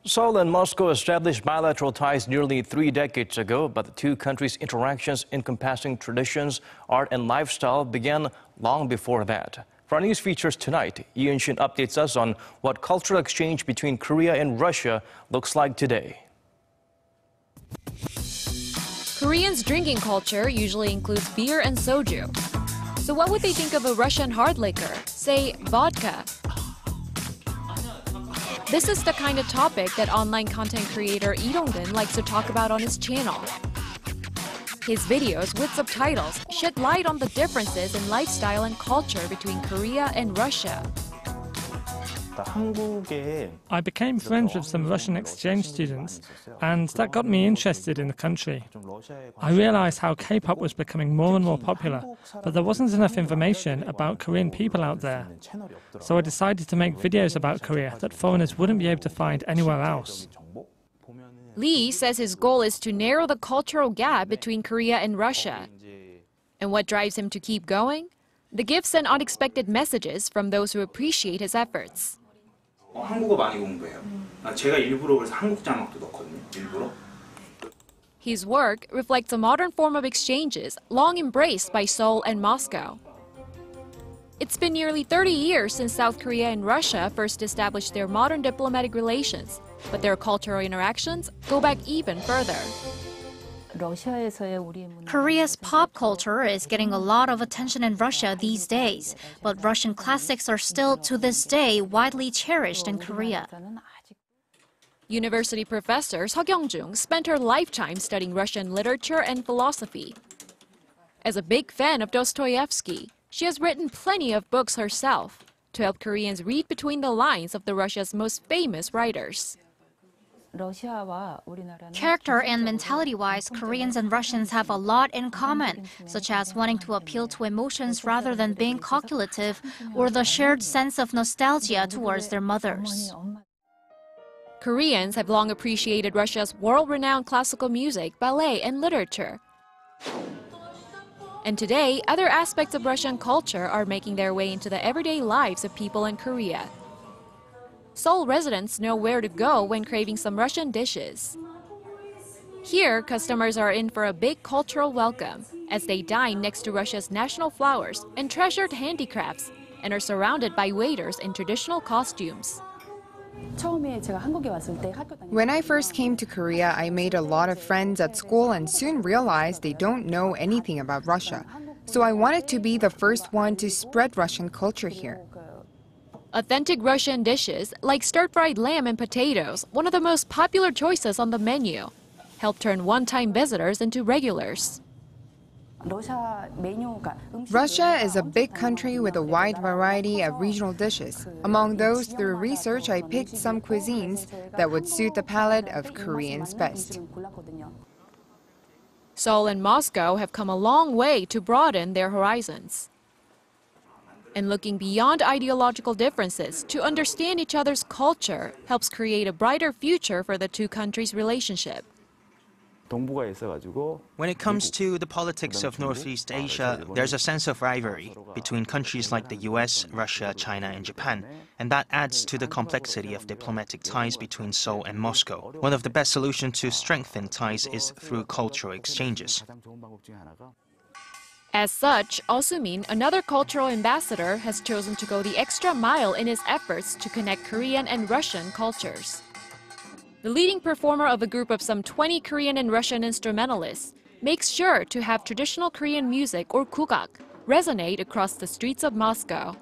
Seoul and Moscow established bilateral ties nearly 3 decades ago, but the two countries' interactions encompassing traditions, art, and lifestyle began long before that. For our news features tonight, Unshin updates us on what cultural exchange between Korea and Russia looks like today. Koreans' drinking culture usually includes beer and soju. So what would they think of a Russian hard liquor, say vodka? This is the kind of topic that online content creator Arirang likes to talk about on his channel. His videos with subtitles shed light on the differences in lifestyle and culture between Korea and Russia. I became friends with some Russian exchange students, and that got me interested in the country. I realized how K-pop was becoming more and more popular, but there wasn't enough information about Korean people out there. So I decided to make videos about Korea that foreigners wouldn't be able to find anywhere else. Lee says his goal is to narrow the cultural gap between Korea and Russia. And what drives him to keep going? The gifts and unexpected messages from those who appreciate his efforts. 한국어 많이 공부해요. 제가 일부러 그래서 한국 자막도 넣거든요. 일부러. His work reflects a modern form of exchanges long embraced by Seoul and Moscow. It's been nearly 30 years since South Korea and Russia first established their modern diplomatic relations, but their cultural interactions go back even further. Korea's pop culture is getting a lot of attention in Russia these days, but Russian classics are still, to this day, widely cherished in Korea. University professor Seo Kyung-jung spent her lifetime studying Russian literature and philosophy. As a big fan of Dostoevsky, she has written plenty of books herself to help Koreans read between the lines of Russia's most famous writers. Character and mentality-wise, Koreans and Russians have a lot in common, such as wanting to appeal to emotions rather than being calculative, or the shared sense of nostalgia towards their mothers. Koreans have long appreciated Russia's world-renowned classical music, ballet, and literature. And today, other aspects of Russian culture are making their way into the everyday lives of people in Korea. Seoul residents know where to go when craving some Russian dishes. Here, customers are in for a big cultural welcome as they dine next to Russia's national flowers and treasured handicrafts and are surrounded by waiters in traditional costumes. When I first came to Korea, I made a lot of friends at school and soon realized they don't know anything about Russia. So I wanted to be the first one to spread Russian culture here. Authentic Russian dishes like stir-fried lamb and potatoes, one of the most popular choices on the menu, help turn one-time visitors into regulars. Russia is a big country with a wide variety of regional dishes. Among those, through research, I picked some cuisines that would suit the palate of Koreans best. Seoul and Moscow have come a long way to broaden their horizons. And looking beyond ideological differences to understand each other's culture helps create a brighter future for the two countries' relationship. When it comes to the politics of Northeast Asia, there's a sense of rivalry between countries like the US, Russia, China, and Japan, and that adds to the complexity of diplomatic ties between Seoul and Moscow. One of the best solutions to strengthen ties is through cultural exchanges. As such, Min, another cultural ambassador, has chosen to go the extra mile in his efforts to connect Korean and Russian cultures. The leading performer of a group of some 20 Korean and Russian instrumentalists makes sure to have traditional Korean music, or kugak, resonate across the streets of Moscow.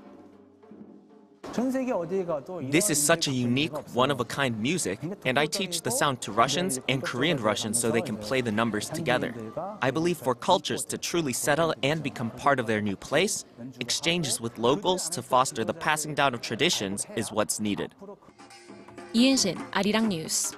This is such a unique, one-of-a-kind music, and I teach the sound to Russians and Korean Russians so they can play the numbers together. I believe for cultures to truly settle and become part of their new place, exchanges with locals to foster the passing down of traditions is what's needed. Unshin, Arirang News.